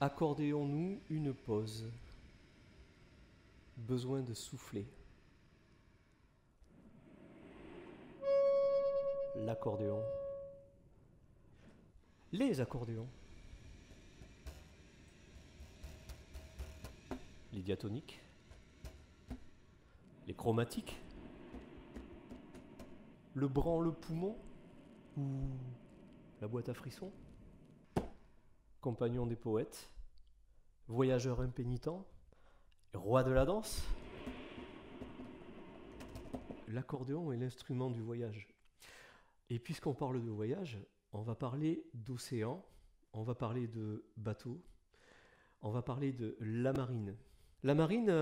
Accordéons-nous une pause. Besoin de souffler. L'accordéon. Les accordéons. Les diatoniques. Les chromatiques. Le branle-poumon ou la boîte à frissons. Compagnon des poètes. Voyageur impénitent. Roi de la danse. L'accordéon est l'instrument du voyage. Et puisqu'on parle de voyage, on va parler d'océan, on va parler de bateau, on va parler de La Marine. La Marine,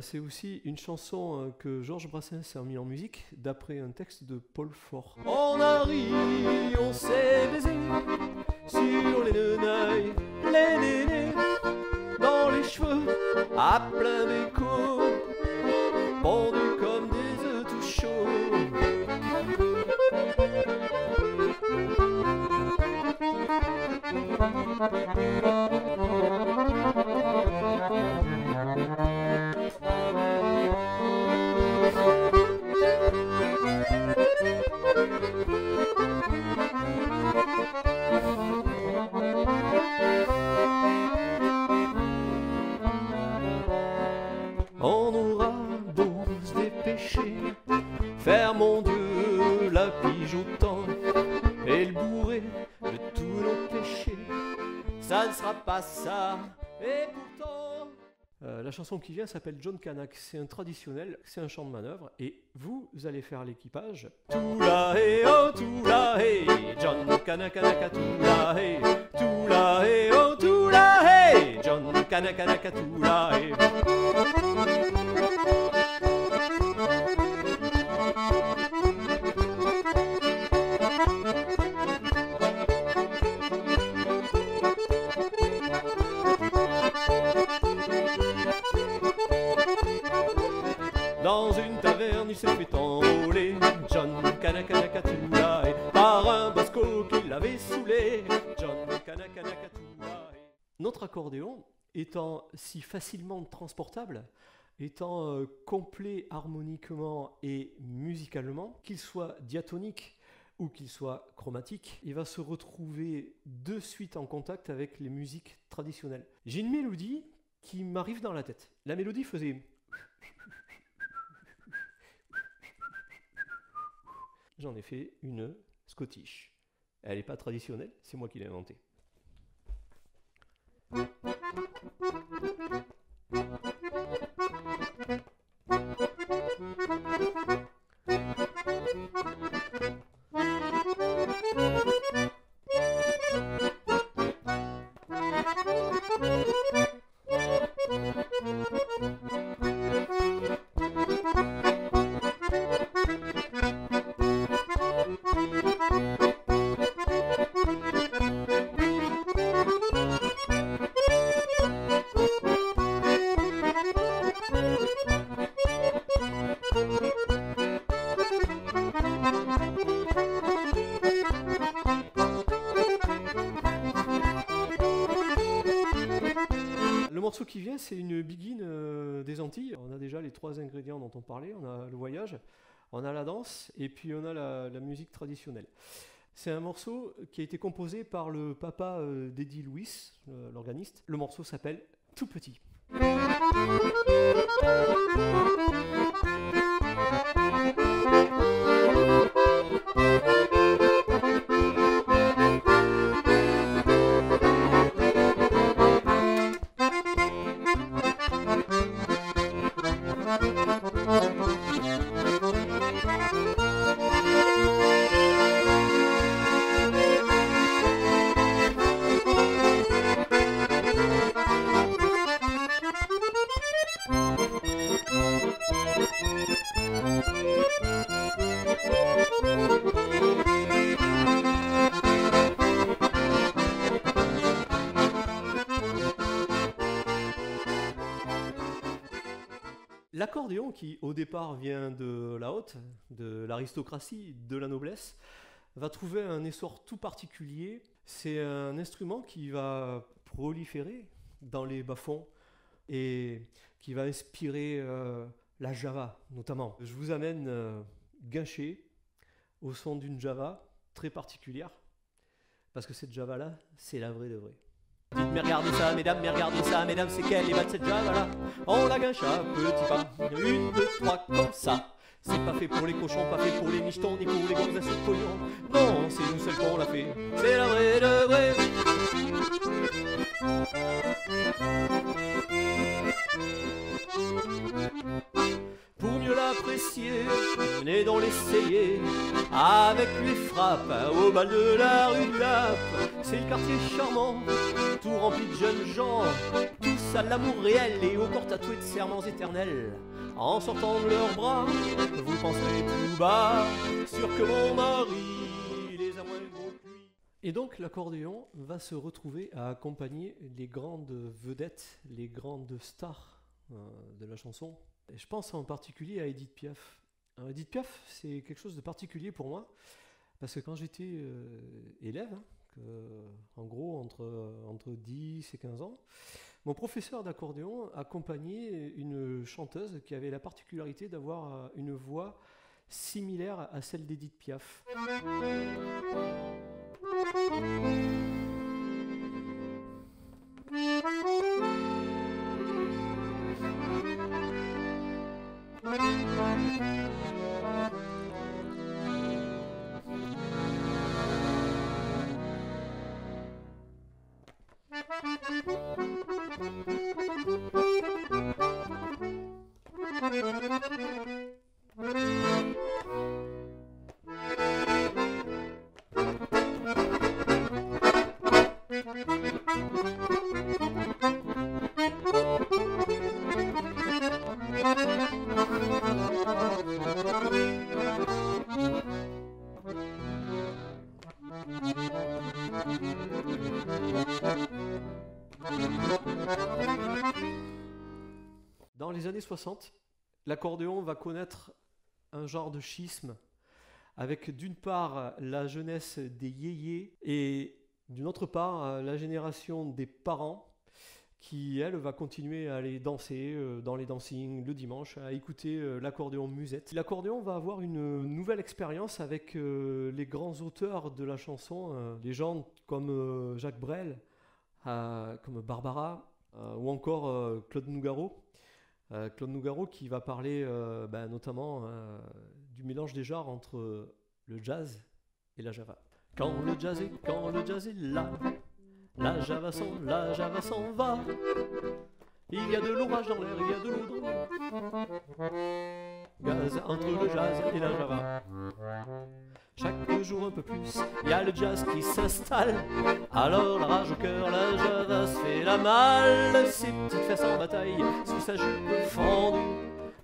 c'est aussi une chanson que Georges Brassens a mis en musique d'après un texte de Paul Fort. On a ri, on s'est baisé sur les neneuils, les nénés, dans les cheveux, à plein d'écho, pendus comme des œufs tout chauds. On aura beau se dépêcher, faire mon Dieu la pige au temps et le bourrer de tous nos péchés, ça ne sera pas ça, et pourtant... la chanson qui vient s'appelle John Canack, c'est un traditionnel, c'est un chant de manœuvre, et vous allez faire l'équipage. Toula hey oh toula hey, John Canack Canack toula hey, toula hey oh toula hey, John Canack Canack toula hey. Dans une taverne, il s'est fait enrôler John Kanakatula par un bosco qui l'avait saoulé. John Kanakatula. Notre accordéon étant si facilement transportable, étant complet harmoniquement et musicalement, qu'il soit diatonique ou qu'il soit chromatique, il va se retrouver de suite en contact avec les musiques traditionnelles. J'ai une mélodie qui m'arrive dans la tête. La mélodie faisait... J'en ai fait une Scottish. Elle n'est pas traditionnelle, c'est moi qui l'ai inventée. Le morceau qui vient, c'est une biguine des Antilles. On a déjà les 3 ingrédients dont on parlait. On a le voyage, on a la danse et puis on a la musique traditionnelle. C'est un morceau qui a été composé par le papa d'Eddie Louis, l'organiste. Le morceau s'appelle Tout Petit. L'accordéon, qui au départ vient de la haute, de l'aristocratie, de la noblesse, va trouver un essor tout particulier. C'est un instrument qui va proliférer dans les bas-fonds et qui va inspirer la Java notamment. Je vous amène guincher au son d'une Java très particulière, parce que cette Java-là, c'est la vraie de vraie. Dites, mais regardez ça, mesdames, c'est quelle est bas de cette Java-là? On la guinche à petits pas, 1, 2, 3, comme ça. C'est pas fait pour les cochons, pas fait pour les michetons, ni pour les gonzesses de pognon. Non, c'est nous seuls qu'on l'a fait, c'est la vraie de vraie. Pour mieux l'apprécier, venez donc l'essayer, avec les frappes au bal de la rue de Lappe. C'est le quartier charmant, tout rempli de jeunes gens, tous à l'amour réel et au corps tatoué de serments éternels. En sortant de leurs bras, vous penserez tout bas, sûr que mon mari les a moins gros que lui. Et donc l'accordéon va se retrouver à accompagner les grandes vedettes, les grandes stars de la chanson. Et je pense en particulier à Édith Piaf. Alors, Édith Piaf, c'est quelque chose de particulier pour moi, parce que quand j'étais élève, en gros entre 10 et 15 ans, mon professeur d'accordéon accompagnait une chanteuse qui avait la particularité d'avoir une voix similaire à celle d'Édith Piaf. Dans les années 60, l'accordéon va connaître un genre de schisme avec d'une part la jeunesse des yéyés et d'une autre part la génération des parents qui, elle, va continuer à aller danser dans les dancings le dimanche, à écouter l'accordéon musette. L'accordéon va avoir une nouvelle expérience avec les grands auteurs de la chanson, des gens comme Jacques Brel, comme Barbara, ou encore Claude Nougaro. Claude Nougaro qui va parler notamment du mélange des genres entre le jazz et la java. Quand le jazz est là, la java s'en va. Il y a de l'orage dans l'air, il y a de l'eau dans l'eau. Gaz entre le jazz et la java. Chaque jour un peu plus, il y a le jazz qui s'installe. Alors la rage au cœur, la java se fait la malle. Ses petites fesses en bataille, sous sa jupe fendue,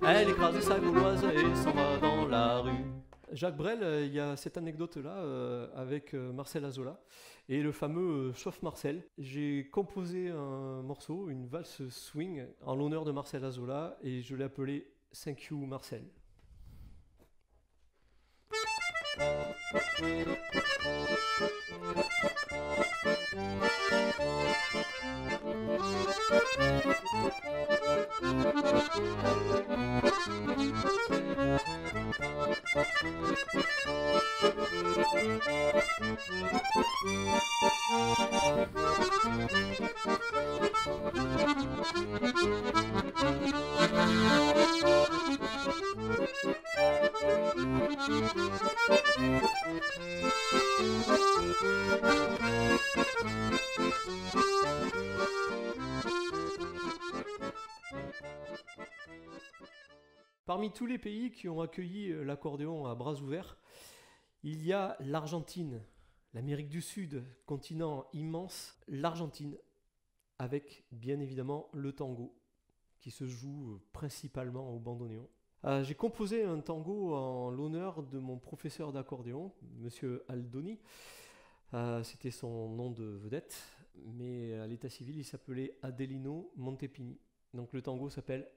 elle écrase sa gauloise et s'en va dans la rue. Jacques Brel, il y a cette anecdote-là avec Marcel Azola et le fameux Chauffe Marcel. J'ai composé un morceau, une valse swing, en l'honneur de Marcel Azola et je l'ai appelé Thank You Marcel. Parmi tous les pays qui ont accueilli l'accordéon à bras ouverts, il y a l'Argentine, l'Amérique du Sud, continent immense, l'Argentine, avec bien évidemment le tango, qui se joue principalement au bandoneon. J'ai composé un tango en l'honneur de mon professeur d'accordéon, Monsieur Aldoni. C'était son nom de vedette, mais à l'état civil, il s'appelait Adelino Montepini. Donc le tango s'appelle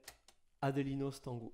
Adelino's Tango.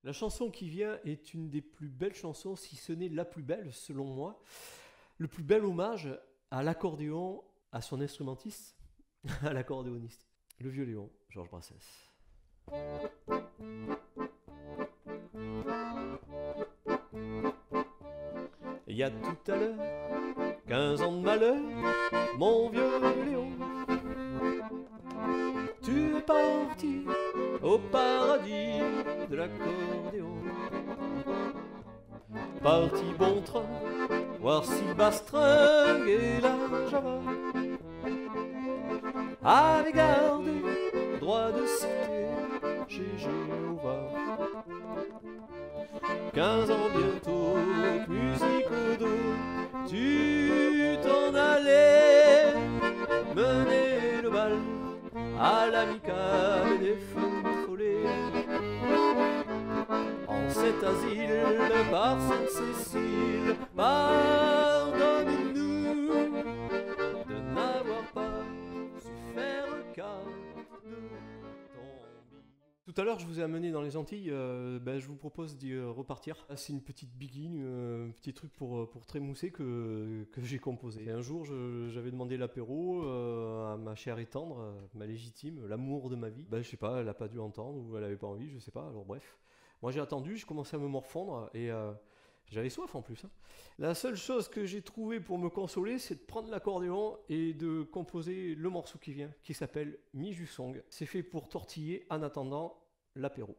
La chanson qui vient est une des plus belles chansons, si ce n'est la plus belle selon moi. Le plus bel hommage à l'accordéon, à son instrumentiste, à l'accordéoniste. Le vieux Léon, Georges Brassens. Il y a tout à l'heure 15 ans de malheur, mon vieux Léon. Tu es parti au paradis de l'accordéon. Parti bon train, voir Sylvastringue et la Java. Avait gardé droit de citer chez Jéhovah. 15 ans bientôt, musique au dos, tu t'en allais mener le bal à l'amicale des feux follets. En cet asile, par Sainte-Cécile, pardonne-nous de n'avoir pas su faire cas de ton billet. Tout à l'heure, je vous ai amené dans les Antilles, je vous propose d'y repartir. C'est une petite biguine, un petit truc pour trémousser que j'ai composé. Et un jour, j'avais demandé l'apéro à ma chère et tendre, ma légitime, l'amour de ma vie. Je sais pas, elle a pas dû entendre ou elle avait pas envie, je sais pas, alors bref. Moi j'ai attendu, je commençais à me morfondre et j'avais soif en plus. La seule chose que j'ai trouvée pour me consoler, c'est de prendre l'accordéon et de composer le morceau qui vient, qui s'appelle Miju Song. C'est fait pour tortiller en attendant l'apéro.